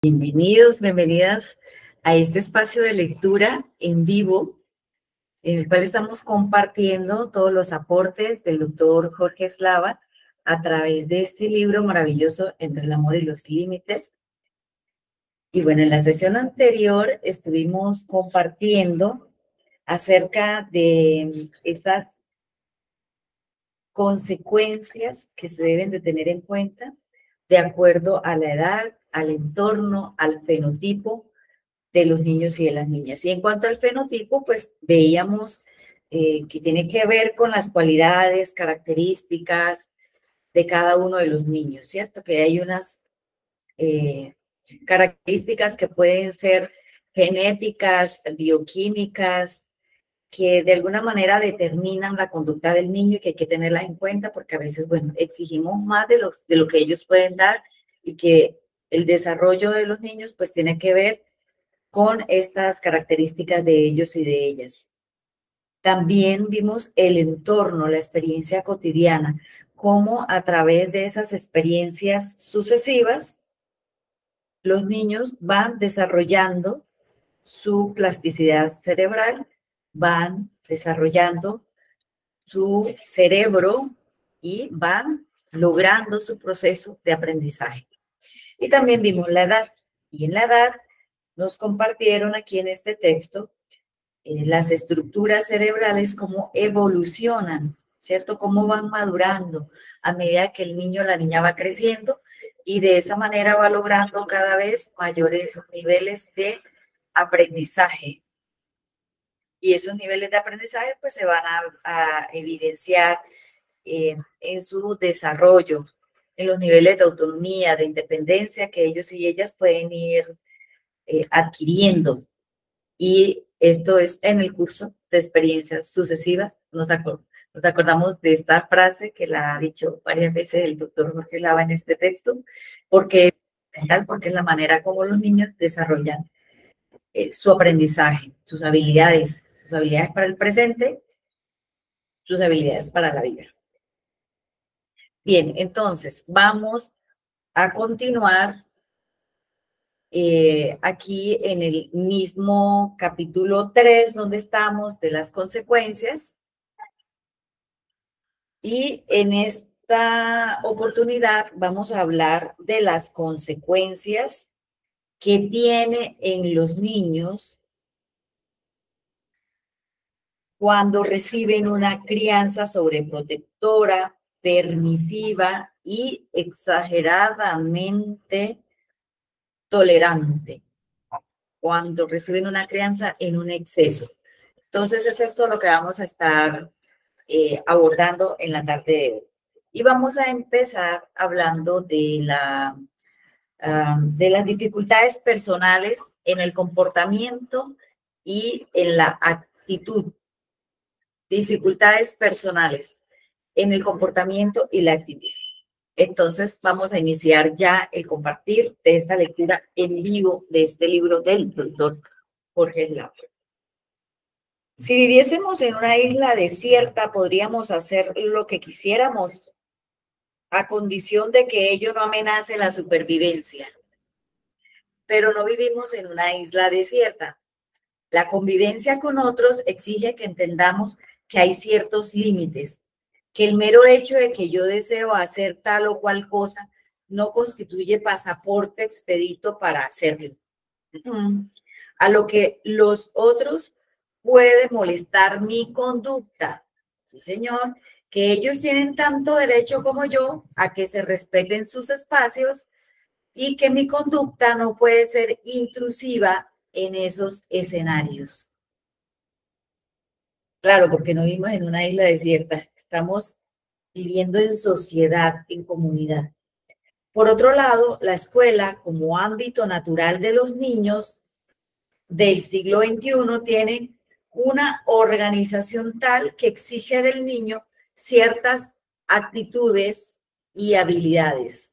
Bienvenidos, bienvenidas a este espacio de lectura en vivo, en el cual estamos compartiendo todos los aportes del doctor Jorge Eslava a través de este libro maravilloso, Entre el amor y los límites. Y bueno, en la sesión anterior estuvimos compartiendo acerca de esas consecuencias que se deben de tener en cuenta de acuerdo a la edad, al entorno, al fenotipo de los niños y de las niñas. Y en cuanto al fenotipo, pues veíamos que tiene que ver con las cualidades, características de cada uno de los niños, ¿cierto? Que hay unas características que pueden ser genéticas, bioquímicas, que de alguna manera determinan la conducta del niño y que hay que tenerlas en cuenta porque a veces, bueno, exigimos más de lo que ellos pueden dar y que el desarrollo de los niños pues tiene que ver con estas características de ellos y de ellas. También vimos el entorno, la experiencia cotidiana, cómo a través de esas experiencias sucesivas, los niños van desarrollando su plasticidad cerebral, van desarrollando su cerebro y van logrando su proceso de aprendizaje. Y también vimos la edad. Y en la edad nos compartieron aquí en este texto las estructuras cerebrales, cómo evolucionan, ¿cierto? Cómo van madurando a medida que el niño o la niña va creciendo y de esa manera va logrando cada vez mayores niveles de aprendizaje. Y esos niveles de aprendizaje pues se van a evidenciar en su desarrollo, en los niveles de autonomía, de independencia que ellos y ellas pueden ir adquiriendo. Y esto es en el curso de experiencias sucesivas. Nos acordamos de esta frase que la ha dicho varias veces el doctor Jorge Lava en este texto, porque es la manera como los niños desarrollan su aprendizaje, sus habilidades para el presente, sus habilidades para la vida. Bien, entonces vamos a continuar aquí en el mismo capítulo 3, donde estamos de las consecuencias. Y en esta oportunidad vamos a hablar de las consecuencias que tiene en los niños cuando reciben una crianza sobreprotectora, permisiva y exageradamente tolerante. Cuando reciben una crianza en un exceso. Entonces es esto lo que vamos a estar abordando en la tarde de hoy. Y vamos a empezar hablando de las dificultades personales en el comportamiento y en la actitud. Dificultades personales en el comportamiento y la actitud. Entonces vamos a iniciar ya el compartir de esta lectura en vivo de este libro del doctor Jorge Eslava. Si viviésemos en una isla desierta, podríamos hacer lo que quisiéramos, a condición de que ello no amenace la supervivencia. Pero no vivimos en una isla desierta. La convivencia con otros exige que entendamos que hay ciertos límites, que el mero hecho de que yo deseo hacer tal o cual cosa no constituye pasaporte expedito para hacerlo. A lo que los otros puede molestar mi conducta. Sí, señor, que ellos tienen tanto derecho como yo a que se respeten sus espacios y que mi conducta no puede ser intrusiva en esos escenarios. Claro, porque no vivimos en una isla desierta, estamos viviendo en sociedad, en comunidad. Por otro lado, la escuela, como ámbito natural de los niños del siglo XXI, tiene una organización tal que exige del niño ciertas actitudes y habilidades.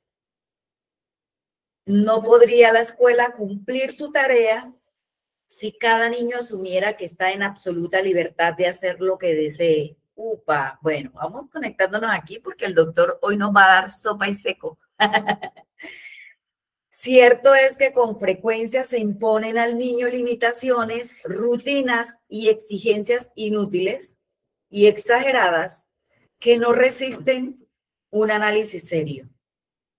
No podría la escuela cumplir su tarea si cada niño asumiera que está en absoluta libertad de hacer lo que desee. Upa, bueno, vamos conectándonos aquí porque el doctor hoy nos va a dar sopa y seco. Cierto es que con frecuencia se imponen al niño limitaciones, rutinas y exigencias inútiles y exageradas que no resisten un análisis serio.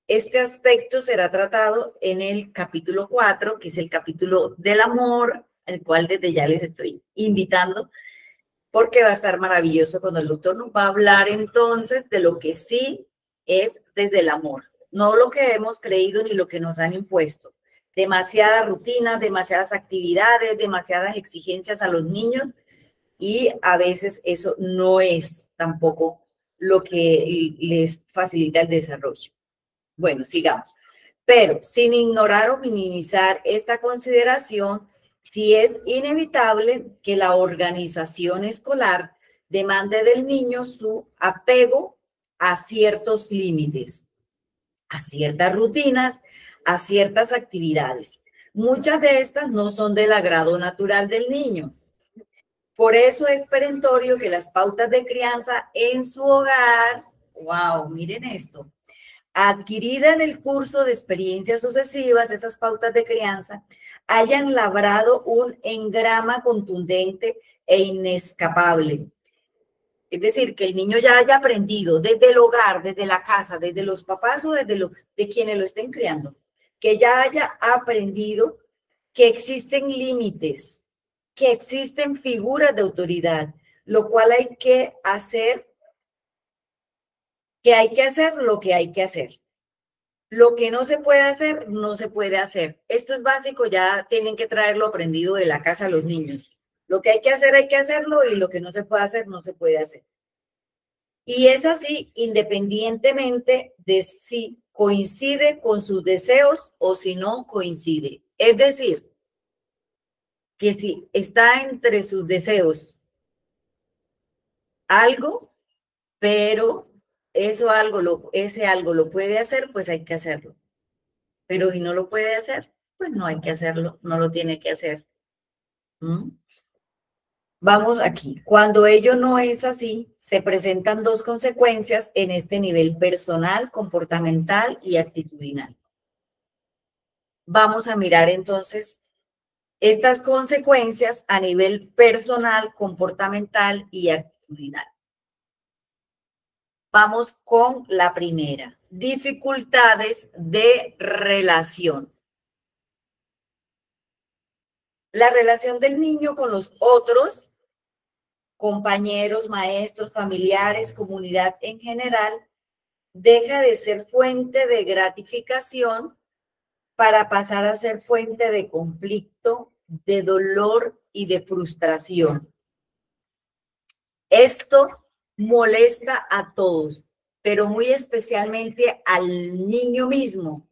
Este aspecto será tratado en el capítulo 4, que es el capítulo del amor, el cual desde ya les estoy invitando, porque va a estar maravilloso cuando el doctor nos va a hablar entonces de lo que sí es desde el amor, no lo que hemos creído ni lo que nos han impuesto. Demasiadas rutinas, demasiadas actividades, demasiadas exigencias a los niños y a veces eso no es tampoco lo que les facilita el desarrollo. Bueno, sigamos. Pero sin ignorar o minimizar esta consideración, sí es inevitable que la organización escolar demande del niño su apego a ciertos límites, a ciertas rutinas, a ciertas actividades. Muchas de estas no son del agrado natural del niño. Por eso es perentorio que las pautas de crianza en su hogar, wow, miren esto, adquirida en el curso de experiencias sucesivas, esas pautas de crianza, hayan labrado un engrama contundente e inescapable. Es decir, que el niño ya haya aprendido desde el hogar, desde la casa, desde los papás o de quienes lo estén criando, que ya haya aprendido que existen límites, que existen figuras de autoridad, lo cual hay que hacer lo que hay que hacer. Lo que no se puede hacer, no se puede hacer. Esto es básico, ya tienen que traerlo aprendido de la casa a los niños. Lo que hay que hacerlo y lo que no se puede hacer, no se puede hacer. Y es así independientemente de si coincide con sus deseos o si no coincide. Es decir, que si está entre sus deseos algo, pero ese algo lo puede hacer, pues hay que hacerlo. Pero si no lo puede hacer, pues no hay que hacerlo, no lo tiene que hacer. ¿Mm? Vamos aquí. Cuando ello no es así, se presentan dos consecuencias en este nivel personal, comportamental y actitudinal. Vamos a mirar entonces estas consecuencias a nivel personal, comportamental y actitudinal. Vamos con la primera. Dificultades de relación. La relación del niño con los otros, compañeros, maestros, familiares, comunidad en general, deja de ser fuente de gratificación para pasar a ser fuente de conflicto, de dolor y de frustración. Esto molesta a todos, pero muy especialmente al niño mismo,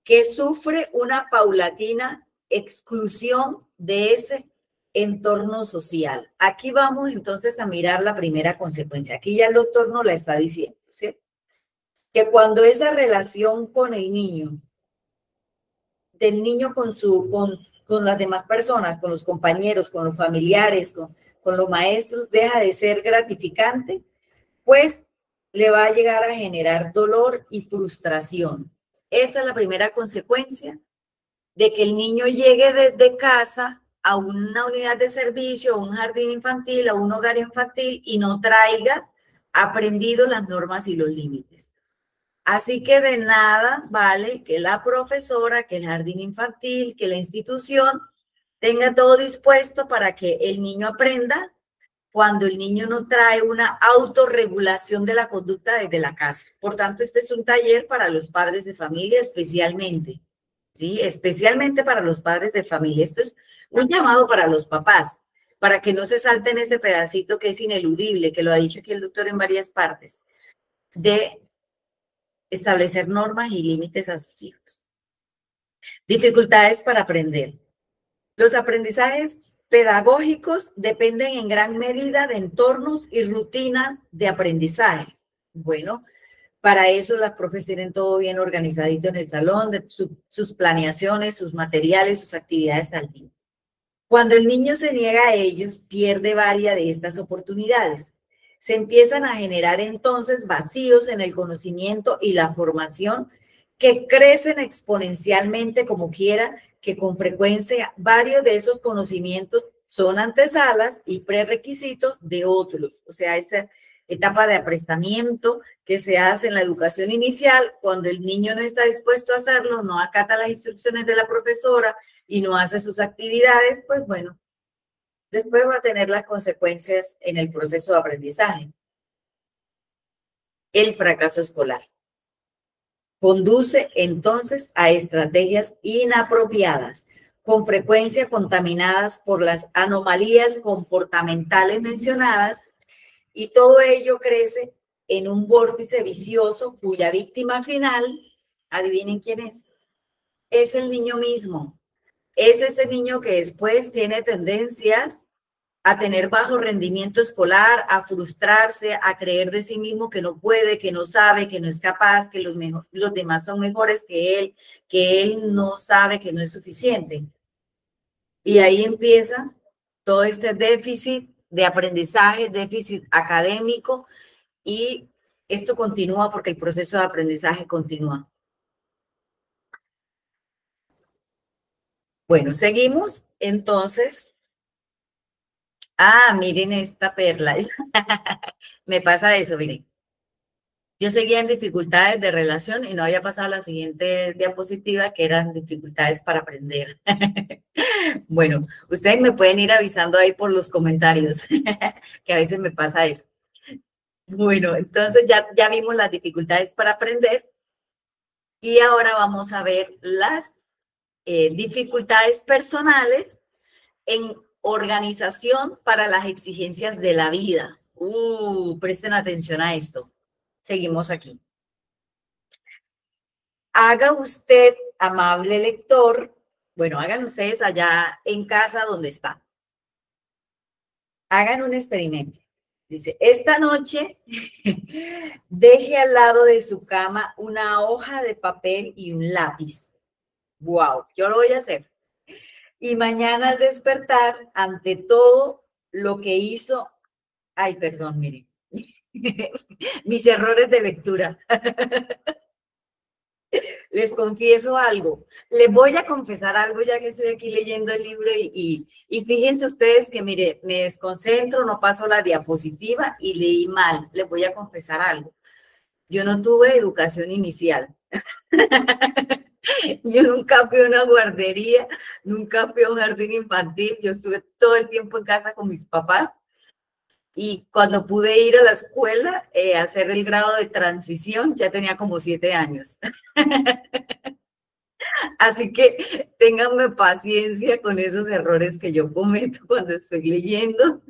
que sufre una paulatina exclusión de ese entorno social. Aquí vamos entonces a mirar la primera consecuencia. Aquí ya el doctor nos la está diciendo, ¿sí? Que cuando esa relación con el niño, del niño con las demás personas, con los compañeros, con los familiares, con los maestros, deja de ser gratificante, pues le va a llegar a generar dolor y frustración. Esa es la primera consecuencia de que el niño llegue desde casa a una unidad de servicio, a un jardín infantil, a un hogar infantil y no traiga aprendido las normas y los límites. Así que de nada vale que la profesora, que el jardín infantil, que la institución tenga todo dispuesto para que el niño aprenda cuando el niño no trae una autorregulación de la conducta desde la casa. Por tanto, este es un taller para los padres de familia especialmente, ¿sí? Especialmente para los padres de familia. Esto es un llamado para los papás, para que no se salten ese pedacito que es ineludible, que lo ha dicho aquí el doctor en varias partes, de establecer normas y límites a sus hijos. Dificultades para aprender. Los aprendizajes pedagógicos dependen en gran medida de entornos y rutinas de aprendizaje. Bueno, para eso las profes tienen todo bien organizadito en el salón, sus planeaciones, sus materiales, sus actividades al día. Cuando el niño se niega a ellos, pierde varias de estas oportunidades. Se empiezan a generar entonces vacíos en el conocimiento y la formación que crecen exponencialmente como quiera, que con frecuencia varios de esos conocimientos son antesalas y prerequisitos de otros. O sea, esa etapa de aprestamiento que se hace en la educación inicial, cuando el niño no está dispuesto a hacerlo, no acata las instrucciones de la profesora y no hace sus actividades, pues bueno, después va a tener las consecuencias en el proceso de aprendizaje. El fracaso escolar conduce entonces a estrategias inapropiadas, con frecuencia contaminadas por las anomalías comportamentales mencionadas, y todo ello crece en un vórtice vicioso cuya víctima final, adivinen quién es el niño mismo. Es ese niño que después tiene tendencias a tener bajo rendimiento escolar, a frustrarse, a creer de sí mismo que no puede, que no sabe, que no es capaz, que los demás son mejores que él no sabe, que no es suficiente. Y ahí empieza todo este déficit de aprendizaje, déficit académico, y esto continúa porque el proceso de aprendizaje continúa. Bueno, seguimos entonces. Miren esta perla. Me pasa eso, miren. Yo seguía en dificultades de relación y no había pasado la siguiente diapositiva, que eran dificultades para aprender. Bueno, ustedes me pueden ir avisando ahí por los comentarios, que a veces me pasa eso. Bueno, entonces ya vimos las dificultades para aprender y ahora vamos a ver las dificultades personales en organización para las exigencias de la vida. Presten atención a esto. Seguimos aquí. Haga usted, amable lector, bueno, hagan ustedes allá en casa donde está. Hagan un experimento. Dice, esta noche deje al lado de su cama una hoja de papel y un lápiz. Wow, yo lo voy a hacer. Y mañana al despertar, ante todo lo que hizo, ay, perdón, miren, mis errores de lectura. Les confieso algo, les voy a confesar algo ya que estoy aquí leyendo el libro y fíjense ustedes que, mire, me desconcentro, no paso la diapositiva y leí mal. Les voy a confesar algo. Yo no tuve educación inicial. Yo nunca fui a una guardería, nunca fui a un jardín infantil. Yo estuve todo el tiempo en casa con mis papás. Y cuando pude ir a la escuela a hacer el grado de transición, ya tenía como 7 años. Así que ténganme paciencia con esos errores que yo cometo cuando estoy leyendo,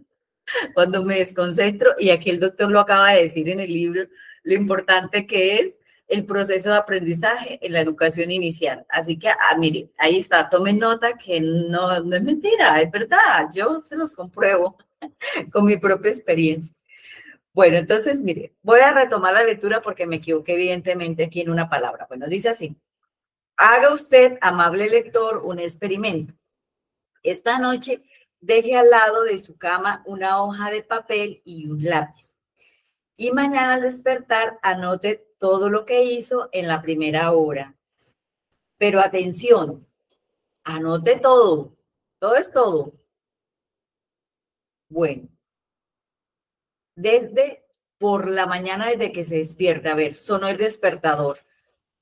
cuando me desconcentro. Y aquí el doctor lo acaba de decir en el libro, lo importante que es el proceso de aprendizaje en la educación inicial. Así que, mire, ahí está, tomen nota que no es mentira, es verdad, yo se los compruebo con mi propia experiencia. Bueno, entonces, mire, voy a retomar la lectura porque me equivoqué evidentemente aquí en una palabra. Bueno, dice así, haga usted, amable lector, un experimento. Esta noche, deje al lado de su cama una hoja de papel y un lápiz. Y mañana al despertar, anote todo lo que hizo en la primera hora. Pero atención, anote todo. Todo es todo. Bueno, desde por la mañana, desde que se despierta, a ver, sonó el despertador.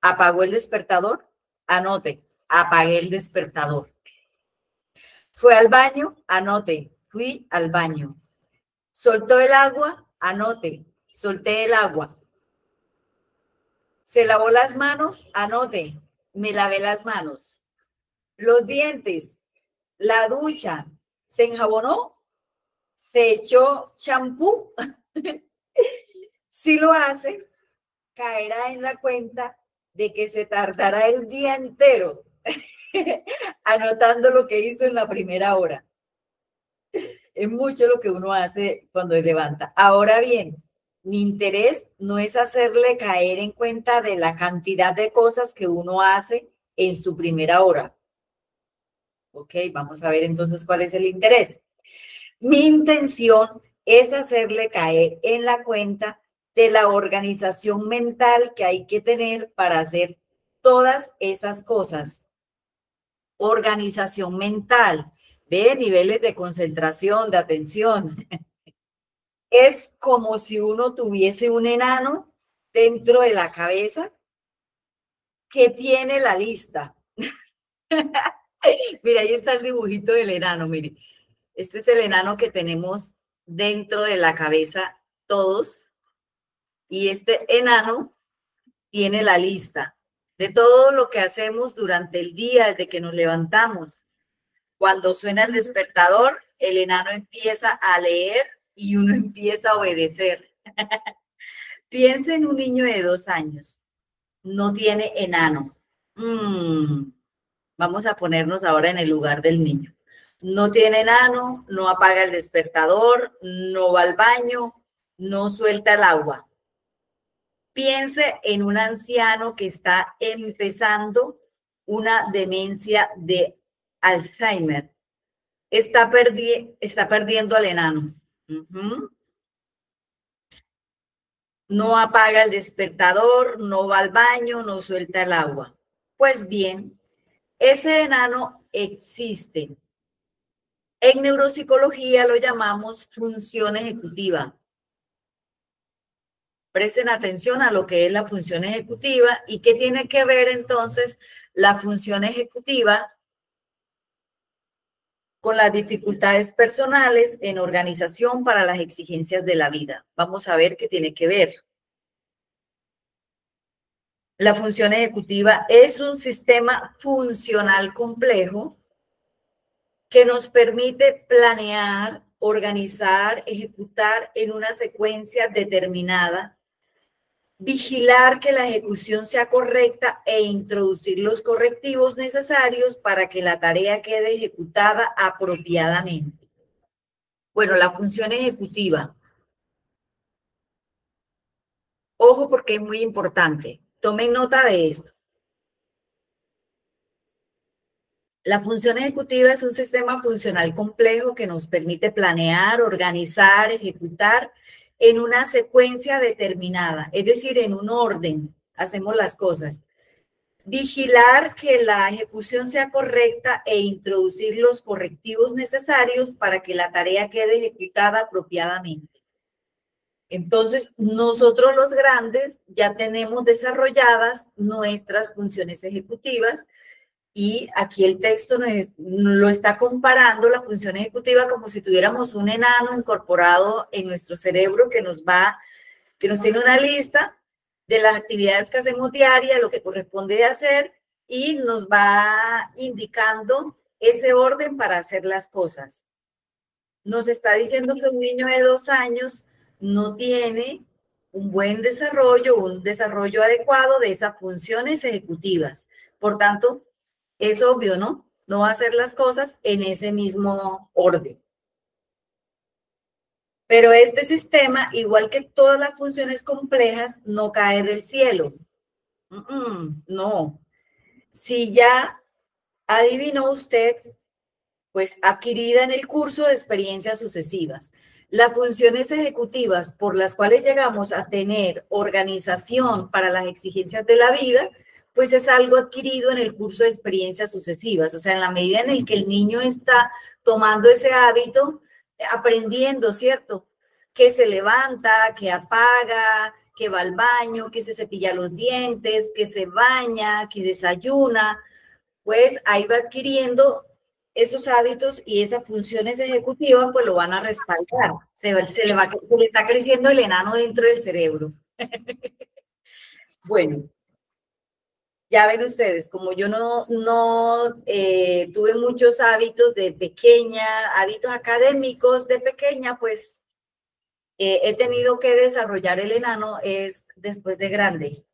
¿Apagó el despertador? Anote, apagué el despertador. ¿Fue al baño? Anote, fui al baño. ¿Soltó el agua? Anote, solté el agua. ¿Se lavó las manos? Anote, me lavé las manos. Los dientes, la ducha, ¿se enjabonó? ¿Se echó champú? Si lo hace, caerá en la cuenta de que se tardará el día entero anotando lo que hizo en la primera hora. Es mucho lo que uno hace cuando se levanta. Ahora bien, mi interés no es hacerle caer en cuenta de la cantidad de cosas que uno hace en su primera hora. Ok, vamos a ver entonces cuál es el interés. Mi intención es hacerle caer en la cuenta de la organización mental que hay que tener para hacer todas esas cosas. Organización mental, ve niveles de concentración, de atención. Es como si uno tuviese un enano dentro de la cabeza que tiene la lista. Mira, ahí está el dibujito del enano, mire. Este es el enano que tenemos dentro de la cabeza todos. Y este enano tiene la lista de todo lo que hacemos durante el día, desde que nos levantamos. Cuando suena el despertador, el enano empieza a leer y uno empieza a obedecer. Piensa en un niño de 2 años. No tiene enano. Vamos a ponernos ahora en el lugar del niño. No tiene enano, no apaga el despertador, no va al baño, no suelta el agua. Piense en un anciano que está empezando una demencia de Alzheimer. Está perdiendo al enano. No apaga el despertador, no va al baño, no suelta el agua. Pues bien, ese enano existe. En neuropsicología lo llamamos función ejecutiva. Presten atención a lo que es la función ejecutiva y qué tiene que ver entonces la función ejecutiva con las dificultades personales en organización para las exigencias de la vida. Vamos a ver qué tiene que ver. La función ejecutiva es un sistema funcional complejo que nos permite planear, organizar, ejecutar en una secuencia determinada, vigilar que la ejecución sea correcta e introducir los correctivos necesarios para que la tarea quede ejecutada apropiadamente. Bueno, la función ejecutiva. Ojo porque es muy importante. Tomen nota de esto. La función ejecutiva es un sistema funcional complejo que nos permite planear, organizar, ejecutar en una secuencia determinada, es decir, en un orden. Hacemos las cosas. Vigilar que la ejecución sea correcta e introducir los correctivos necesarios para que la tarea quede ejecutada apropiadamente. Entonces, nosotros los grandes ya tenemos desarrolladas nuestras funciones ejecutivas y aquí el texto lo está comparando la función ejecutiva como si tuviéramos un enano incorporado en nuestro cerebro que nos tiene una lista de las actividades que hacemos diarias, lo que corresponde hacer y nos va indicando ese orden para hacer las cosas. Nos está diciendo que un niño de 2 años no tiene un buen desarrollo, un desarrollo adecuado de esas funciones ejecutivas. Por tanto, es obvio, ¿no? No va a hacer las cosas en ese mismo orden. Pero este sistema, igual que todas las funciones complejas, no cae del cielo. No. Si ya adivinó usted, pues adquirida en el curso de experiencias sucesivas. Las funciones ejecutivas por las cuales llegamos a tener organización para las exigencias de la vida, pues es algo adquirido en el curso de experiencias sucesivas. O sea, en la medida en el que el niño está tomando ese hábito, aprendiendo, ¿cierto? Que se levanta, que apaga, que va al baño, que se cepilla los dientes, que se baña, que desayuna, pues ahí va adquiriendo esos hábitos y esas funciones ejecutivas, pues lo van a respaldar. Se le está creciendo el enano dentro del cerebro. Bueno, ya ven ustedes, como yo no tuve muchos hábitos de pequeña, hábitos académicos de pequeña, pues he tenido que desarrollar el enano es después de grande.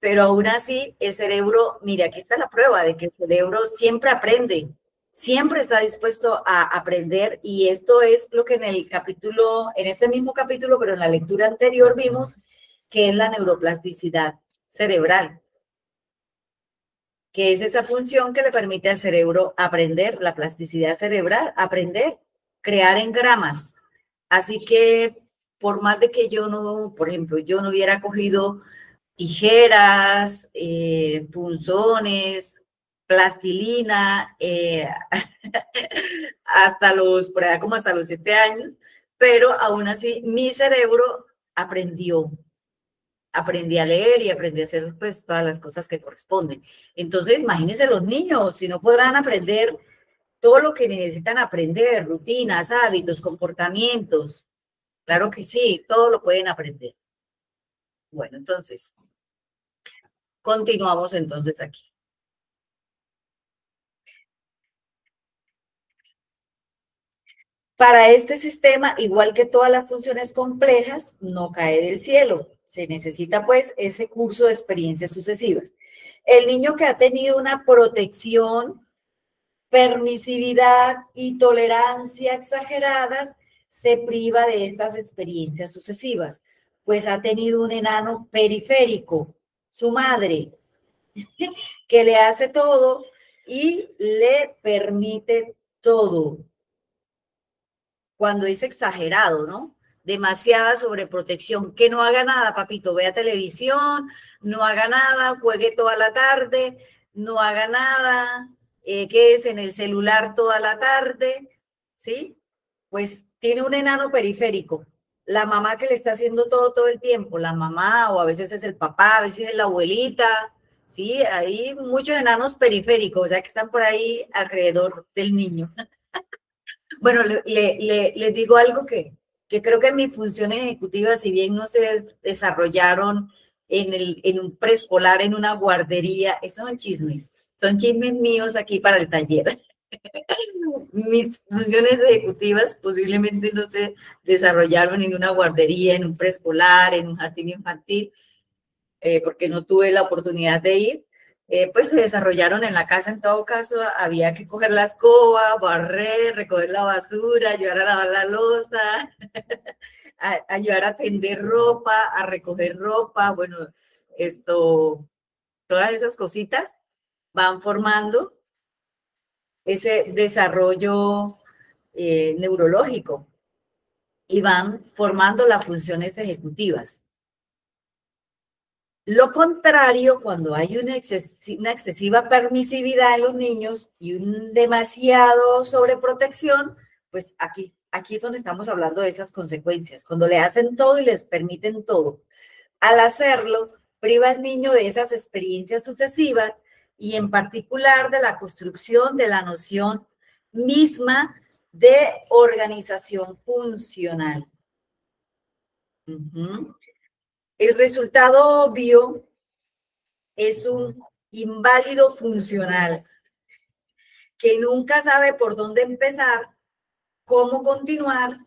Pero aún así, el cerebro, mire, aquí está la prueba de que el cerebro siempre aprende, siempre está dispuesto a aprender y esto es lo que en este mismo capítulo, pero en la lectura anterior vimos que es la neuroplasticidad cerebral, que es esa función que le permite al cerebro aprender, la plasticidad cerebral, aprender, crear engramas. Así que por más de que yo no, por ejemplo, yo no hubiera cogido tijeras, punzones, plastilina, por allá como hasta los 7 años, pero aún así mi cerebro aprendió, aprendí a leer y aprendí a hacer pues todas las cosas que corresponden. Entonces, imagínense los niños, si no podrán aprender todo lo que necesitan aprender, rutinas, hábitos, comportamientos. Claro que sí, todo lo pueden aprender. Bueno, entonces, continuamos entonces aquí. Para este sistema, igual que todas las funciones complejas, no cae del cielo. Se necesita pues ese curso de experiencias sucesivas. El niño que ha tenido una protección, permisividad y tolerancia exageradas se priva de estas experiencias sucesivas, pues ha tenido un enano periférico, su madre, que le hace todo y le permite todo. Cuando es exagerado, ¿no? Demasiada sobreprotección. Que no haga nada, papito, vea televisión, no haga nada, juegue toda la tarde, no haga nada, quédese en el celular toda la tarde, ¿sí? Pues tiene un enano periférico. La mamá que le está haciendo todo el tiempo, la mamá, o a veces es el papá, a veces es la abuelita, ¿sí? Hay muchos enanos periféricos, o sea, que están por ahí alrededor del niño. Bueno, les digo algo que creo que mis funciones ejecutivas, si bien no se desarrollaron en un preescolar, en una guardería, esos son chismes míos aquí para el taller. Mis funciones ejecutivas posiblemente no se desarrollaron en una guardería, en un preescolar, en un jardín infantil, porque no tuve la oportunidad de ir, pues se desarrollaron en la casa. En todo caso, había que coger la escoba, barrer, recoger la basura, ayudar a lavar la loza, ayudar a tender ropa, a recoger ropa, bueno, todas esas cositas van formando ese desarrollo neurológico y van formando las funciones ejecutivas. Lo contrario, cuando hay una excesiva permisividad en los niños y un demasiado sobreprotección, pues aquí es donde estamos hablando de esas consecuencias. Cuando le hacen todo y les permiten todo. Al hacerlo, priva al niño de esas experiencias sucesivas y en particular de la construcción de la noción misma de organización funcional. El resultado obvio es un inválido funcional que nunca sabe por dónde empezar, cómo continuar,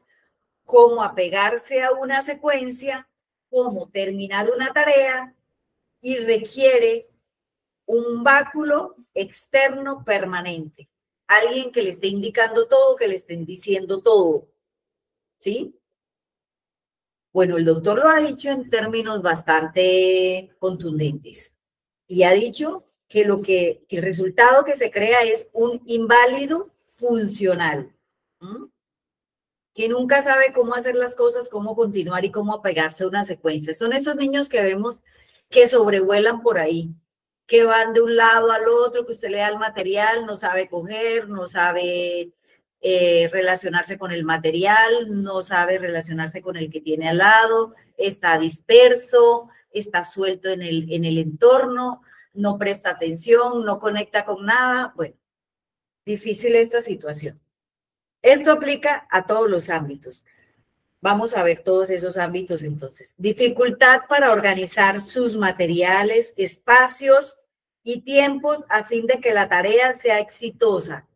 cómo apegarse a una secuencia, cómo terminar una tarea y requiere un báculo externo permanente. Alguien que le esté indicando todo, que le estén diciendo todo. ¿Sí? Bueno, el doctor lo ha dicho en términos bastante contundentes y ha dicho que el resultado que se crea es un inválido funcional, que nunca sabe cómo hacer las cosas, cómo continuar y cómo apegarse a una secuencia. Son esos niños que vemos que sobrevuelan por ahí, que van de un lado al otro, que usted le da el material, no sabe coger, no sabe relacionarse con el material, no sabe relacionarse con el que tiene al lado, está disperso, está suelto en el entorno, no presta atención, no conecta con nada. Bueno, difícil esta situación. Esto aplica a todos los ámbitos. Vamos a ver todos esos ámbitos entonces. Dificultad para organizar sus materiales, espacios y tiempos a fin de que la tarea sea exitosa.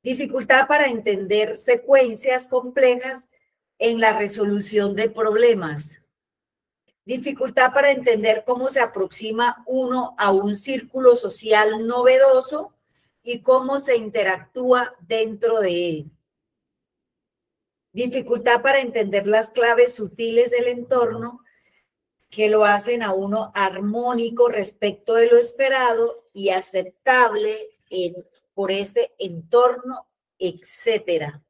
Dificultad para entender secuencias complejas en la resolución de problemas. Dificultad para entender cómo se aproxima uno a un círculo social novedoso y cómo se interactúa dentro de él. Dificultad para entender las claves sutiles del entorno que lo hacen a uno armónico respecto de lo esperado y aceptable por ese entorno, etcétera.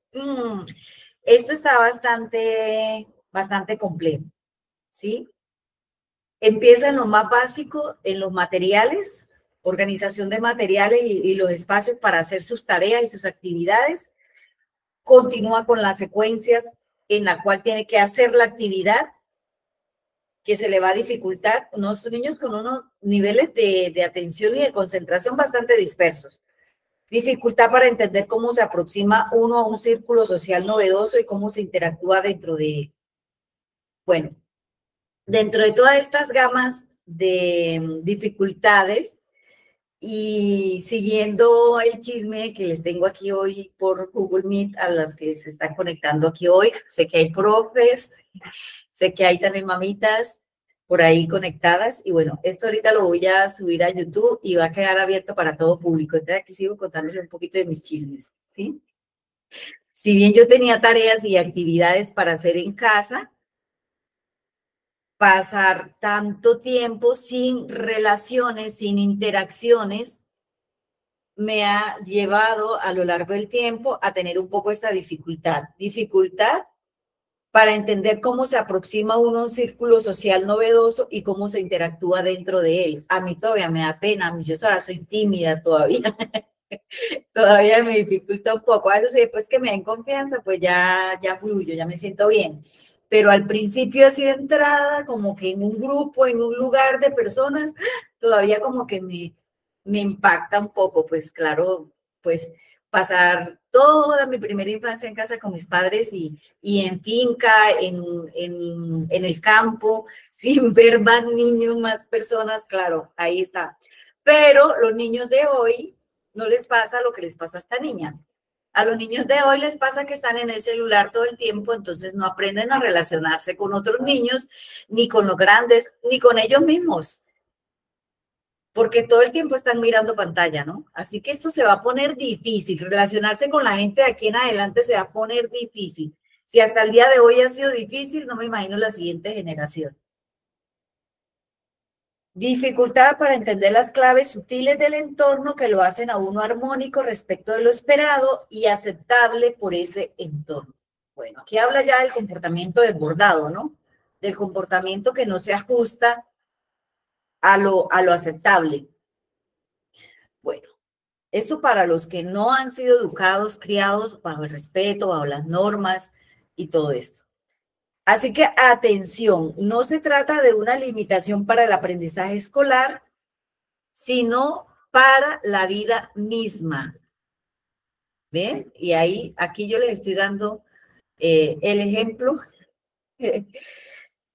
Esto está bastante complejo, ¿sí? Empieza en lo más básico, en los materiales, organización de materiales y los espacios para hacer sus tareas y sus actividades. Continúa con las secuencias en la cual tiene que hacer la actividad que se le va a dificultar. Unos niños con unos niveles de atención y de concentración bastante dispersos. Dificultad para entender cómo se aproxima uno a un círculo social novedoso y cómo se interactúa dentro de, bueno, dentro de todas estas gamas de dificultades y siguiendo el chisme que les tengo aquí hoy por Google Meet a las que se están conectando aquí hoy, sé que hay profes, sé que hay también mamitas por ahí conectadas y bueno, esto ahorita lo voy a subir a YouTube y va a quedar abierto para todo público. Entonces aquí sigo contándoles un poquito de mis chismes, ¿sí? Si bien yo tenía tareas y actividades para hacer en casa, pasar tanto tiempo sin relaciones, sin interacciones, me ha llevado a lo largo del tiempo a tener un poco esta dificultad para entender cómo se aproxima uno a un círculo social novedoso y cómo se interactúa dentro de él. A mí todavía me da pena, yo todavía soy tímida todavía, todavía me dificulta un poco. A veces después que me den confianza, pues ya fluyo, ya me siento bien. Pero al principio así de entrada, como que en un grupo, en un lugar de personas, todavía como que me impacta un poco, pues claro, pues pasar toda mi primera infancia en casa con mis padres y en finca, en el campo, sin ver más niños, más personas, claro, ahí está. Pero los niños de hoy no les pasa lo que les pasó a esta niña. A los niños de hoy les pasa que están en el celular todo el tiempo, entonces no aprenden a relacionarse con otros niños, ni con los grandes, ni con ellos mismos, porque todo el tiempo están mirando pantalla, ¿no? Así que esto se va a poner difícil, relacionarse con la gente de aquí en adelante se va a poner difícil. Si hasta el día de hoy ha sido difícil, no me imagino la siguiente generación. Dificultad para entender las claves sutiles del entorno que lo hacen a uno armónico respecto de lo esperado y aceptable por ese entorno. Bueno, aquí habla ya del comportamiento desbordado, ¿no? Del comportamiento que no se ajusta a lo aceptable. Bueno, esto para los que no han sido educados, criados bajo el respeto, bajo las normas y todo esto. Así que atención, no se trata de una limitación para el aprendizaje escolar, sino para la vida misma. ¿Ven? Y ahí, aquí yo les estoy dando el ejemplo.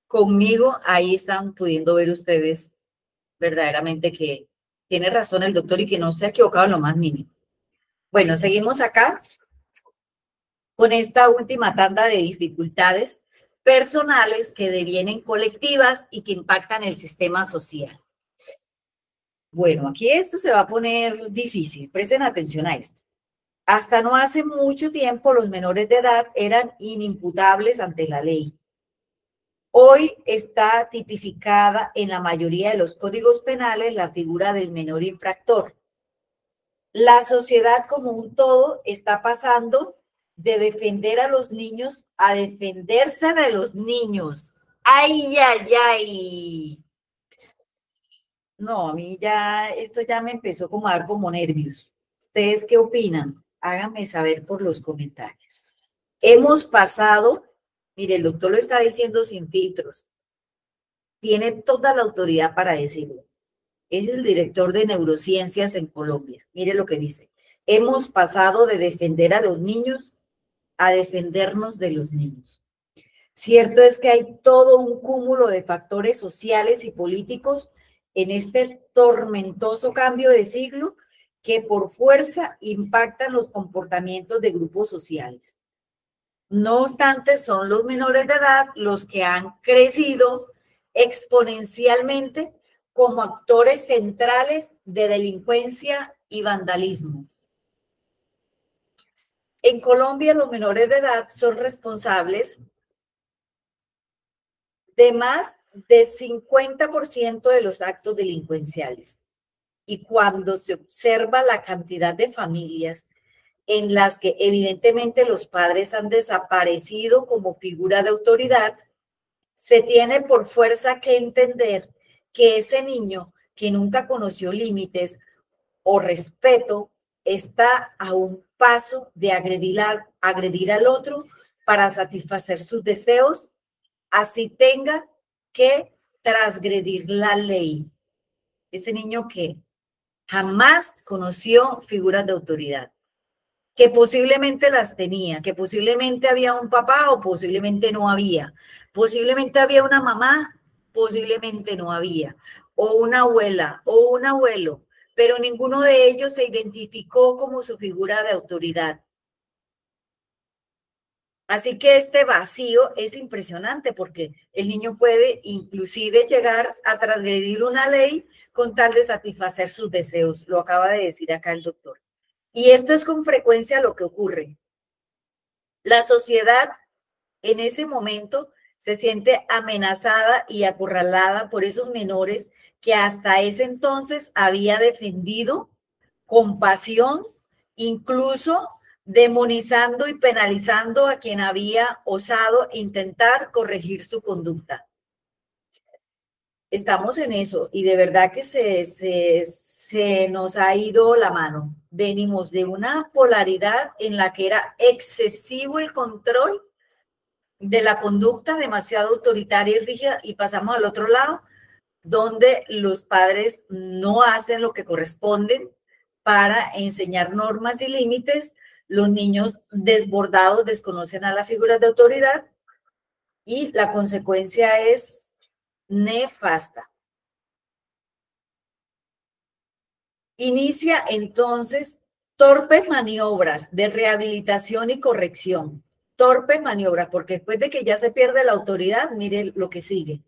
Conmigo, ahí están pudiendo ver ustedes verdaderamente que tiene razón el doctor y que no se ha equivocado en lo más mínimo. Bueno, seguimos acá con esta última tanda de dificultades personales que devienen colectivas y que impactan el sistema social. Bueno, aquí esto se va a poner difícil. Presten atención a esto. Hasta no hace mucho tiempo los menores de edad eran inimputables ante la ley. Hoy está tipificada en la mayoría de los códigos penales la figura del menor infractor. La sociedad como un todo está pasando de defender a los niños a defenderse de los niños. ¡Ay, ay, ay! No, a mí ya, esto ya me empezó como a dar como nervios. ¿Ustedes qué opinan? Háganme saber por los comentarios. Hemos pasado, mire, el doctor lo está diciendo sin filtros. Tiene toda la autoridad para decirlo. Es el director de neurociencias en Colombia. Mire lo que dice. Hemos pasado de defender a los niños a defendernos de los niños. Cierto es que hay todo un cúmulo de factores sociales y políticos en este tormentoso cambio de siglo que por fuerza impactan los comportamientos de grupos sociales. No obstante, son los menores de edad los que han crecido exponencialmente como actores centrales de delincuencia y vandalismo. En Colombia, los menores de edad son responsables de más de 50% de los actos delincuenciales. Y cuando se observa la cantidad de familias en las que evidentemente los padres han desaparecido como figura de autoridad, se tiene por fuerza que entender que ese niño que nunca conoció límites o respeto está a un paso de agredir al otro para satisfacer sus deseos, así tenga que transgredir la ley. Ese niño que jamás conoció figuras de autoridad, que posiblemente las tenía, que posiblemente había un papá o posiblemente no había, posiblemente había una mamá, posiblemente no había, o una abuela o un abuelo, pero ninguno de ellos se identificó como su figura de autoridad. Así que este vacío es impresionante porque el niño puede inclusive llegar a transgredir una ley con tal de satisfacer sus deseos. Lo acaba de decir acá el doctor. Y esto es con frecuencia lo que ocurre. La sociedad en ese momento se siente amenazada y acorralada por esos menores que hasta ese entonces había defendido con pasión, incluso demonizando y penalizando a quien había osado intentar corregir su conducta. Estamos en eso y de verdad que se nos ha ido la mano. Venimos de una polaridad en la que era excesivo el control de la conducta, demasiado autoritaria y rígida, y pasamos al otro lado, donde los padres no hacen lo que corresponden para enseñar normas y límites. Los niños desbordados desconocen a las figuras de autoridad y la consecuencia es nefasta. Inicia entonces torpes maniobras de rehabilitación y corrección. Torpes maniobras, porque después de que ya se pierde la autoridad, mire lo que sigue,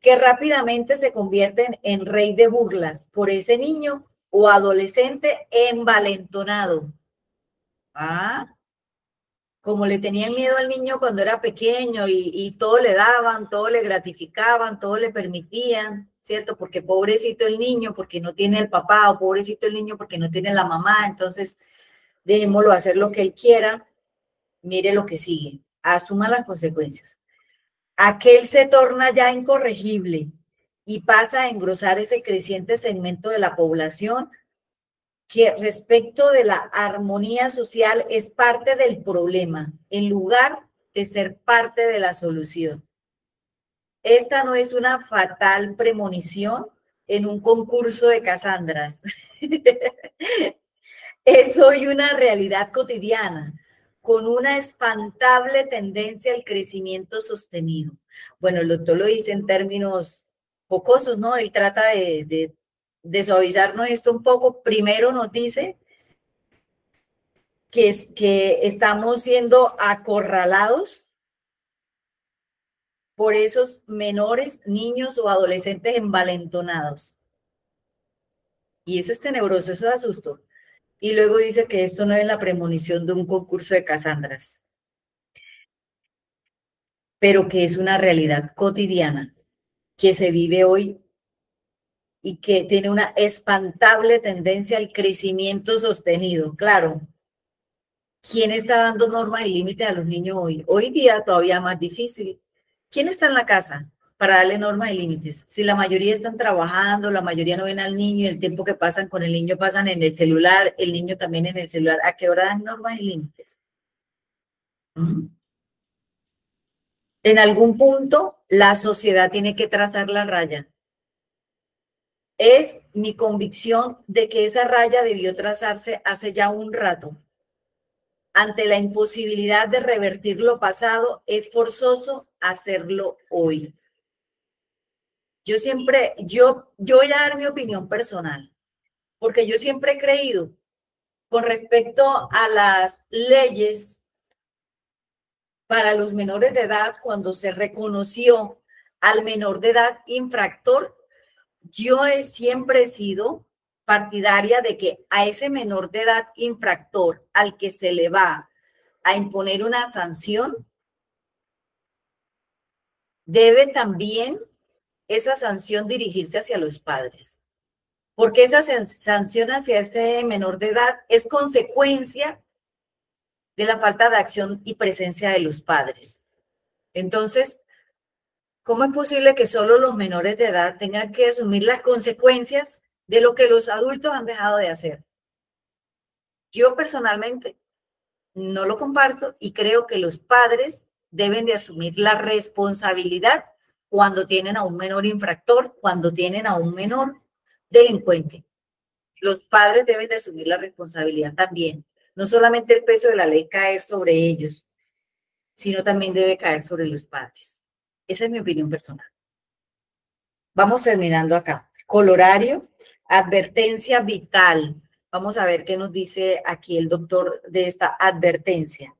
que rápidamente se convierten en rey de burlas por ese niño o adolescente envalentonado. Ah, como le tenían miedo al niño cuando era pequeño y todo le daban, todo le gratificaban, todo le permitían, ¿cierto? Porque pobrecito el niño porque no tiene el papá, o pobrecito el niño porque no tiene la mamá, entonces dejémoslo hacer lo que él quiera. Mire lo que sigue, asuma las consecuencias. Aquel se torna ya incorregible y pasa a engrosar ese creciente segmento de la población que respecto de la armonía social es parte del problema, en lugar de ser parte de la solución. Esta no es una fatal premonición en un concurso de Casandras. Es hoy una realidad cotidiana, con una espantable tendencia al crecimiento sostenido. Bueno, el doctor lo dice en términos jocosos, ¿no? Él trata de suavizarnos esto un poco. Primero nos dice que estamos siendo acorralados por esos menores, niños o adolescentes envalentonados. Y eso es tenebroso, eso da susto. Y luego dice que esto no es la premonición de un concurso de Casandras, pero que es una realidad cotidiana que se vive hoy y que tiene una espantable tendencia al crecimiento sostenido. Claro, ¿quién está dando normas y límites a los niños hoy? Hoy día todavía más difícil. ¿Quién está en la casa para darle normas y límites? Si la mayoría están trabajando, la mayoría no ven al niño y el tiempo que pasan con el niño pasan en el celular, el niño también en el celular, ¿a qué hora dan normas y límites? En algún punto, la sociedad tiene que trazar la raya. Es mi convicción de que esa raya debió trazarse hace ya un rato. Ante la imposibilidad de revertir lo pasado, es forzoso hacerlo hoy. Yo voy a dar mi opinión personal, porque yo siempre he creído con respecto a las leyes para los menores de edad, cuando se reconoció al menor de edad infractor, yo siempre he sido partidaria de que a ese menor de edad infractor al que se le va a imponer una sanción, debe también esa sanción dirigirse hacia los padres, porque esa sanción hacia este menor de edad es consecuencia de la falta de acción y presencia de los padres. Entonces, ¿Cómo es posible que solo los menores de edad tengan que asumir las consecuencias de lo que los adultos han dejado de hacer? Yo personalmente no lo comparto y creo que los padres deben de asumir la responsabilidad cuando tienen a un menor infractor, cuando tienen a un menor delincuente. Los padres deben de asumir la responsabilidad también. No solamente el peso de la ley caer sobre ellos, sino también debe caer sobre los padres. Esa es mi opinión personal. Vamos terminando acá. Colorario, advertencia vital. Vamos a ver qué nos dice aquí el doctor de esta advertencia.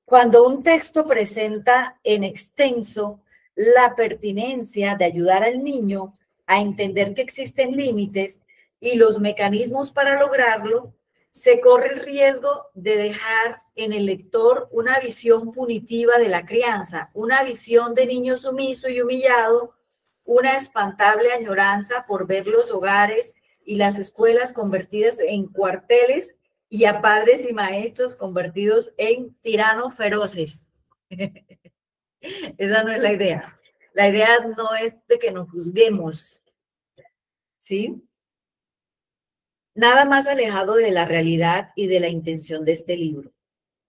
Cuando un texto presenta en extenso la pertinencia de ayudar al niño a entender que existen límites y los mecanismos para lograrlo, se corre el riesgo de dejar en el lector una visión punitiva de la crianza, una visión de niño sumiso y humillado, una espantable añoranza por ver los hogares y las escuelas convertidas en cuarteles y a padres y maestros convertidos en tiranos feroces. Esa no es la idea. La idea no es de que nos juzguemos, ¿sí? Nada más alejado de la realidad y de la intención de este libro.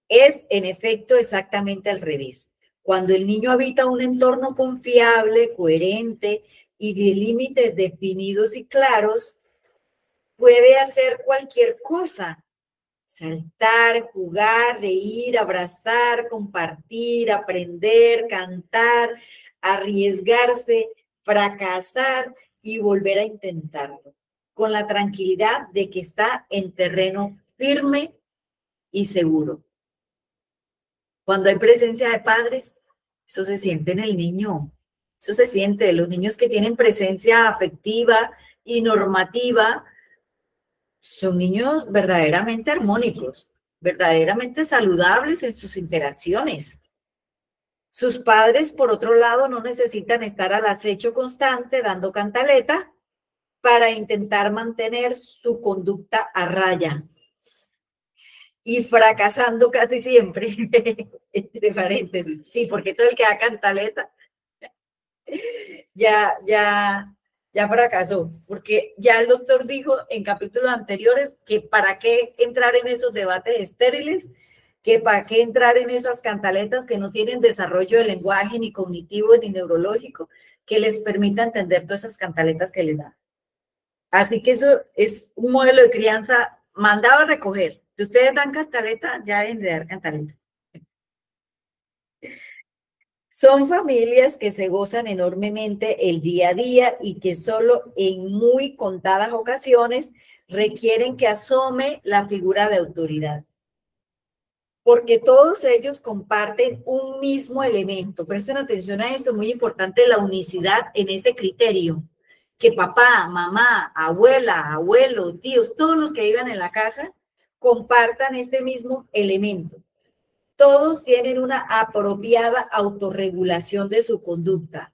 Es, en efecto, exactamente al revés. Cuando el niño habita un entorno confiable, coherente y de límites definidos y claros, puede hacer cualquier cosa. Saltar, jugar, reír, abrazar, compartir, aprender, cantar, arriesgarse, fracasar y volver a intentarlo, con la tranquilidad de que está en terreno firme y seguro. Cuando hay presencia de padres, eso se siente en el niño, eso se siente. Los niños que tienen presencia afectiva y normativa son niños verdaderamente armónicos, verdaderamente saludables en sus interacciones. Sus padres, por otro lado, no necesitan estar al acecho constante dando cantaleta para intentar mantener su conducta a raya y fracasando casi siempre, entre paréntesis. Sí, porque todo el que da cantaleta ya fracasó, porque ya el doctor dijo en capítulos anteriores que para qué entrar en esos debates estériles, que para qué entrar en esas cantaletas que no tienen desarrollo de lenguaje ni cognitivo ni neurológico que les permita entender todas esas cantaletas que les dan. Así que eso es un modelo de crianza mandado a recoger. Si ustedes dan cantaleta, ya deben de dar cantaleta. Son familias que se gozan enormemente el día a día y que solo en muy contadas ocasiones requieren que asome la figura de autoridad. Porque todos ellos comparten un mismo elemento. Presten atención a esto, muy importante la unicidad en ese criterio. Que papá, mamá, abuela, abuelo, tíos, todos los que vivan en la casa compartan este mismo elemento. Todos tienen una apropiada autorregulación de su conducta.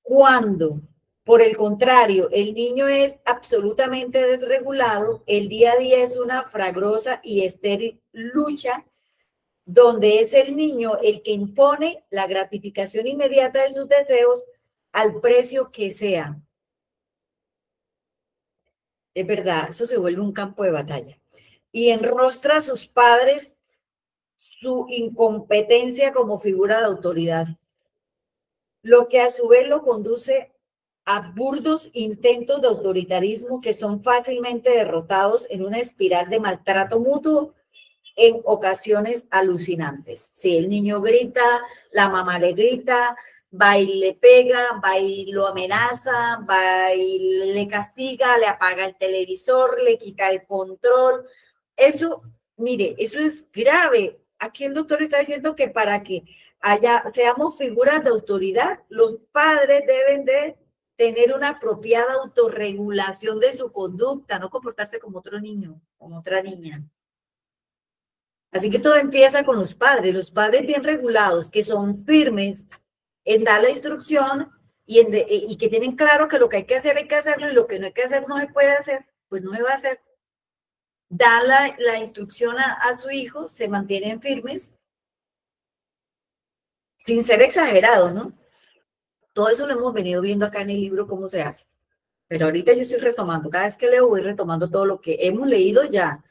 Cuando, por el contrario, el niño es absolutamente desregulado, el día a día es una fragrosa y estéril lucha donde es el niño el que impone la gratificación inmediata de sus deseos al precio que sea. Es verdad, eso se vuelve un campo de batalla. Y enrostra a sus padres su incompetencia como figura de autoridad, lo que a su vez lo conduce a burdos intentos de autoritarismo que son fácilmente derrotados en una espiral de maltrato mutuo en ocasiones alucinantes. Si el niño grita, la mamá le grita, va y le pega, va y lo amenaza, va y le castiga, le apaga el televisor, le quita el control. Eso, mire, eso es grave. Aquí el doctor está diciendo que para que seamos figuras de autoridad, los padres deben de tener una apropiada autorregulación de su conducta, no comportarse como otro niño, como otra niña. Así que todo empieza con los padres bien regulados, que son firmes en dar la instrucción y que tienen claro que lo que hay que hacerlo y lo que no hay que hacer no se puede hacer, pues no se va a hacer. Da la instrucción a su hijo, se mantienen firmes sin ser exagerado, ¿no? Todo eso lo hemos venido viendo acá en el libro, cómo se hace. Pero ahorita yo estoy retomando, cada vez que leo voy retomando todo lo que hemos leído ya.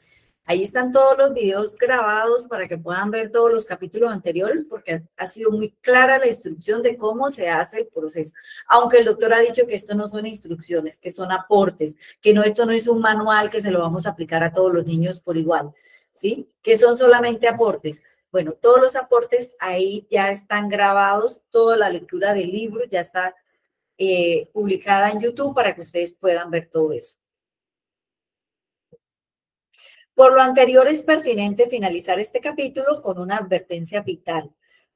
Ahí están todos los videos grabados para que puedan ver todos los capítulos anteriores, porque ha sido muy clara la instrucción de cómo se hace el proceso. Aunque el doctor ha dicho que esto no son instrucciones, que son aportes, que no, esto no es un manual que se lo vamos a aplicar a todos los niños por igual, ¿sí? Que son solamente aportes. Bueno, todos los aportes ahí ya están grabados, toda la lectura del libro ya está publicada en YouTube para que ustedes puedan ver todo eso. Por lo anterior, es pertinente finalizar este capítulo con una advertencia vital.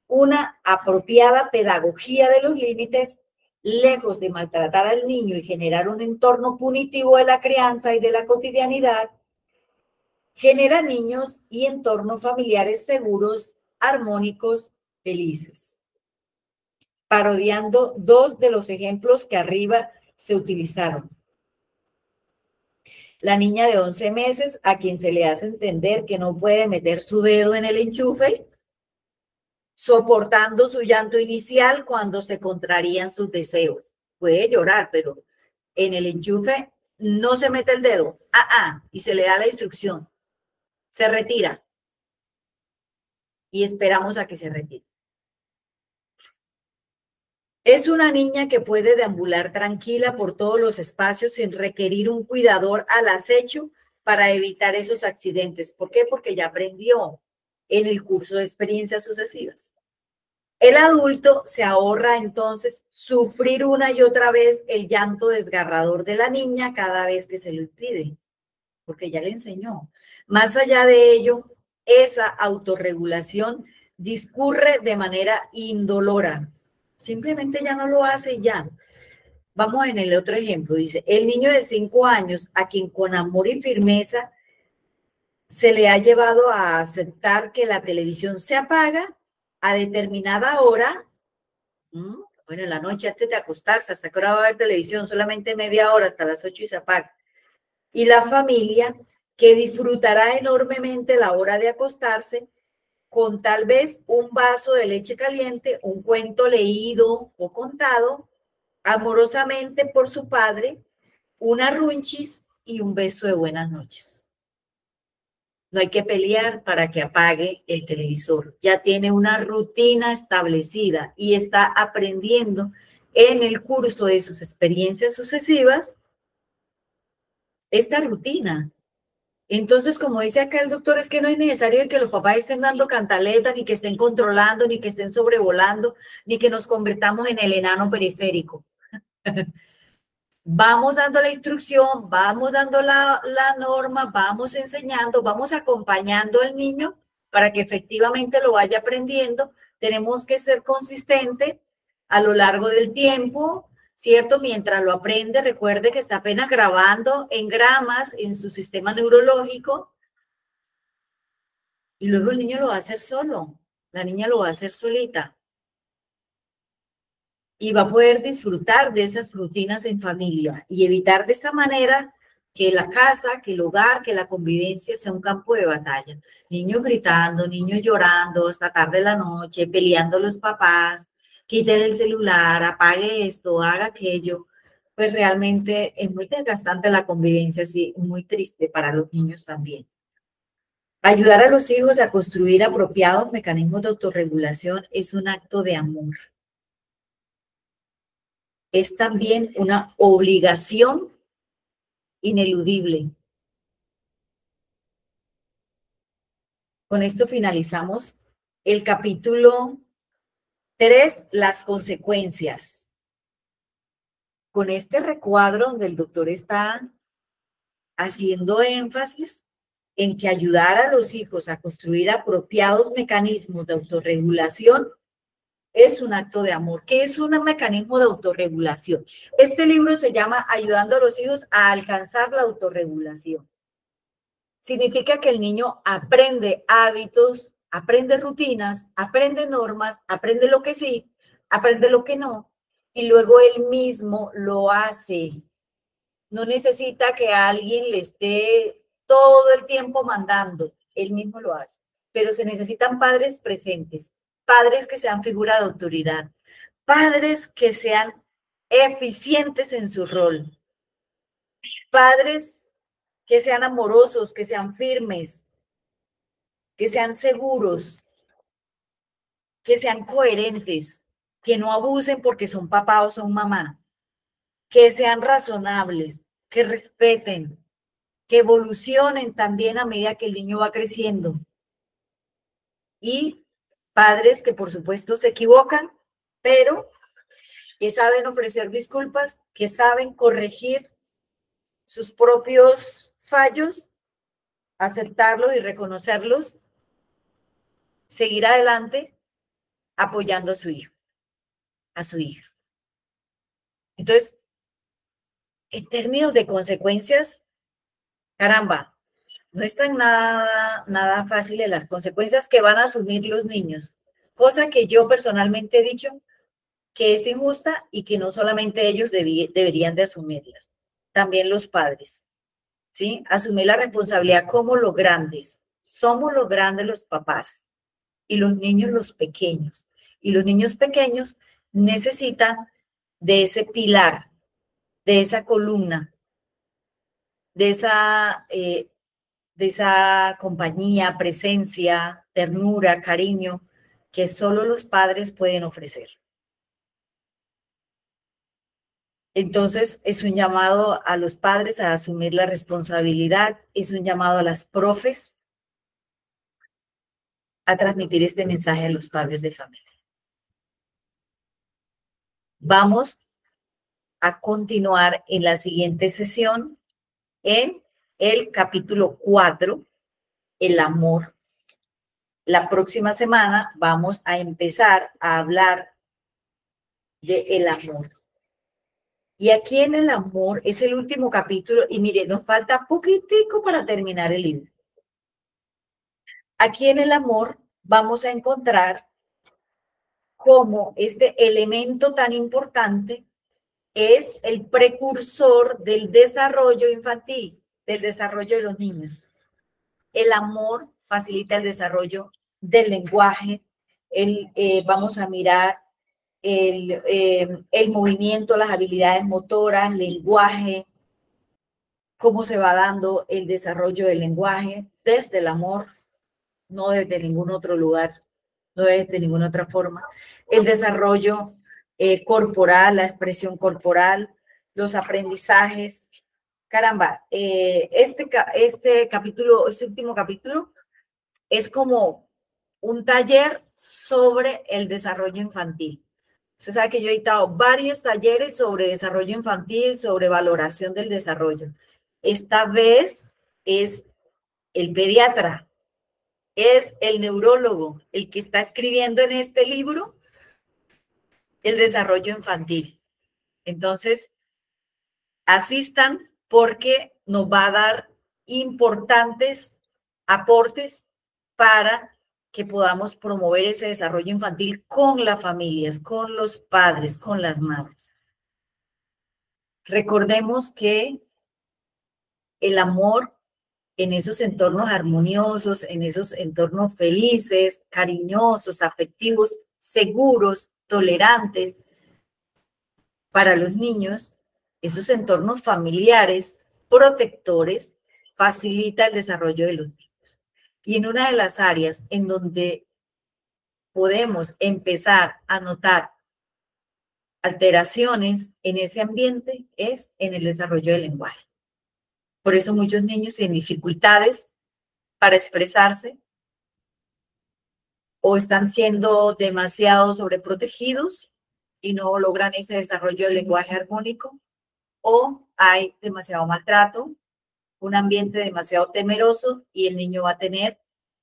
Una apropiada pedagogía de los límites, lejos de maltratar al niño y generar un entorno punitivo de la crianza y de la cotidianidad, genera niños y entornos familiares seguros, armónicos, felices. Parodiando dos de los ejemplos que arriba se utilizaron. La niña de 11 meses a quien se le hace entender que no puede meter su dedo en el enchufe, soportando su llanto inicial cuando se contrarían sus deseos. Puede llorar, pero en el enchufe no se mete el dedo. Y se le da la instrucción. Se retira. Y esperamos a que se retire. Es una niña que puede deambular tranquila por todos los espacios sin requerir un cuidador al acecho para evitar esos accidentes. ¿Por qué? Porque ya aprendió en el curso de experiencias sucesivas. El adulto se ahorra entonces sufrir una y otra vez el llanto desgarrador de la niña cada vez que se lo impide, porque ya le enseñó. Más allá de ello, esa autorregulación discurre de manera indolora. Simplemente ya no lo hace y ya. Vamos en el otro ejemplo. Dice, el niño de 5 años a quien con amor y firmeza se le ha llevado a aceptar que la televisión se apaga a determinada hora. Bueno, en la noche antes de acostarse, ¿hasta qué hora va a haber televisión? Solamente media hora, hasta las 8 y se apaga. Y la familia que disfrutará enormemente la hora de acostarse con tal vez un vaso de leche caliente, un cuento leído o contado amorosamente por su padre, una runchis y un beso de buenas noches. No hay que pelear para que apague el televisor. Ya tiene una rutina establecida y está aprendiendo en el curso de sus experiencias sucesivas esta rutina. Entonces, como dice acá el doctor, es que no es necesario que los papás estén dando cantaleta, ni que estén controlando, ni que estén sobrevolando, ni que nos convertamos en el enano periférico. Vamos dando la instrucción, vamos dando la norma, vamos enseñando, vamos acompañando al niño para que efectivamente lo vaya aprendiendo. Tenemos que ser consistentes a lo largo del tiempo, ¿cierto? Mientras lo aprende, recuerde que está apenas grabando en gramas en su sistema neurológico y luego el niño lo va a hacer solo, la niña lo va a hacer solita. Y va a poder disfrutar de esas rutinas en familia y evitar de esta manera que la casa, que el hogar, que la convivencia sea un campo de batalla. Niños gritando, niños llorando hasta tarde de la noche, peleando los papás, quiten el celular, apague esto, haga aquello. Pues realmente es muy desgastante la convivencia, sí, muy triste para los niños también. Ayudar a los hijos a construir apropiados mecanismos de autorregulación es un acto de amor. Es también una obligación ineludible. Con esto finalizamos el capítulo 3, las consecuencias. Con este recuadro donde el doctor está haciendo énfasis en que ayudar a los hijos a construir apropiados mecanismos de autorregulación es un acto de amor. ¿Qué es un mecanismo de autorregulación? Este libro se llama Ayudando a los hijos a alcanzar la autorregulación. Significa que el niño aprende hábitos, aprende rutinas, aprende normas, aprende lo que sí, aprende lo que no, y luego él mismo lo hace. No necesita que alguien le esté todo el tiempo mandando, él mismo lo hace. Pero se necesitan padres presentes, padres que sean figura de autoridad, padres que sean eficientes en su rol, padres que sean amorosos, que sean firmes, que sean seguros, que sean coherentes, que no abusen porque son papá o son mamá, que sean razonables, que respeten, que evolucionen también a medida que el niño va creciendo. Y padres que por supuesto se equivocan, pero que saben ofrecer disculpas, que saben corregir sus propios fallos, aceptarlos y reconocerlos, seguir adelante apoyando a su hijo, a su hija. Entonces, en términos de consecuencias, caramba, no están nada fáciles las consecuencias que van a asumir los niños, cosa que yo personalmente he dicho que es injusta y que no solamente ellos deberían de asumirlas, también los padres, ¿sí? Asumir la responsabilidad como los grandes. Somos los grandes los papás y los niños los pequeños. Y los niños pequeños necesitan de ese pilar, de esa columna, de esa compañía, presencia, ternura, cariño, que solo los padres pueden ofrecer. Entonces, es un llamado a los padres a asumir la responsabilidad, es un llamado a las profes a transmitir este mensaje a los padres de familia. Vamos a continuar en la siguiente sesión en el capítulo 4, el amor. La próxima semana vamos a empezar a hablar del amor. Y aquí en el amor es el último capítulo y mire, nos falta poquitico para terminar el libro. Aquí en el amor vamos a encontrar cómo este elemento tan importante es el precursor del desarrollo infantil, del desarrollo de los niños. El amor facilita el desarrollo del lenguaje, vamos a mirar el movimiento, las habilidades motoras, lenguaje, cómo se va dando el desarrollo del lenguaje desde el amor, no desde ningún otro lugar, no desde ninguna otra forma. El desarrollo corporal, la expresión corporal, los aprendizajes. Caramba, este capítulo, este último capítulo es como un taller sobre el desarrollo infantil. Usted sabe que yo he editado varios talleres sobre desarrollo infantil, sobre valoración del desarrollo. Esta vez es el pediatra, es el neurólogo, el que está escribiendo en este libro el desarrollo infantil. Entonces, asistan porque nos va a dar importantes aportes para que podamos promover ese desarrollo infantil con las familias, con los padres, con las madres. Recordemos que el amor en esos entornos armoniosos, en esos entornos felices, cariñosos, afectivos, seguros, tolerantes para los niños, esos entornos familiares, protectores, facilita el desarrollo de los niños. Y en una de las áreas en donde podemos empezar a notar alteraciones en ese ambiente es en el desarrollo del lenguaje. Por eso muchos niños tienen dificultades para expresarse o están siendo demasiado sobreprotegidos y no logran ese desarrollo del lenguaje armónico, o hay demasiado maltrato, un ambiente demasiado temeroso y el niño va a tener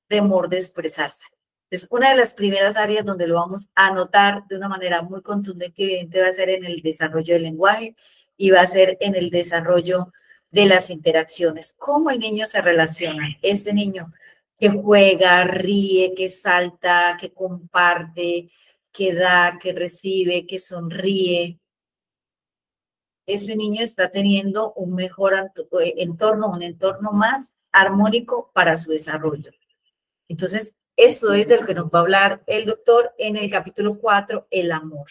temor de expresarse. Entonces, una de las primeras áreas donde lo vamos a notar de una manera muy contundente y evidente va a ser en el desarrollo del lenguaje y va a ser en el desarrollo de las interacciones. ¿Cómo el niño se relaciona? Ese niño que juega, ríe, que salta, que comparte, que da, que recibe, que sonríe. Ese niño está teniendo un mejor entorno, un entorno más armónico para su desarrollo. Entonces, Eso es de lo que nos va a hablar el doctor en el capítulo 4, el amor.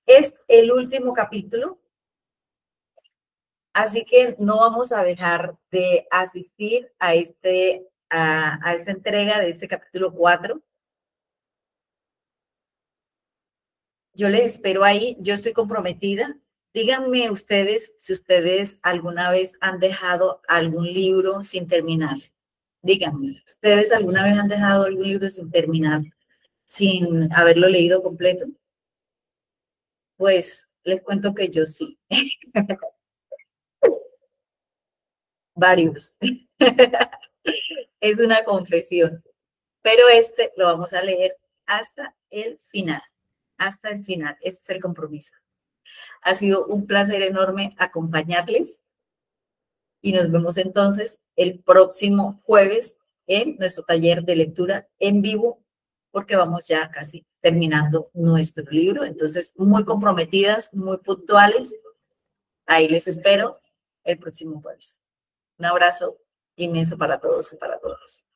Es el último capítulo, así que no vamos a dejar de asistir a esta entrega de este capítulo 4. Yo les espero ahí, yo estoy comprometida. Díganme ustedes si ustedes alguna vez han dejado algún libro sin terminar. Díganme, ¿ustedes alguna vez han dejado algún libro sin terminar, sin haberlo leído completo? Pues les cuento que yo sí, varios. Es una confesión, pero este lo vamos a leer hasta el final, hasta el final. Ese es el compromiso. Ha sido un placer enorme acompañarles y nos vemos entonces el próximo jueves en nuestro taller de lectura en vivo, porque vamos ya casi terminando nuestro libro. Entonces, muy comprometidas, muy puntuales. Ahí les espero el próximo jueves. Un abrazo inmenso para todos y para todas.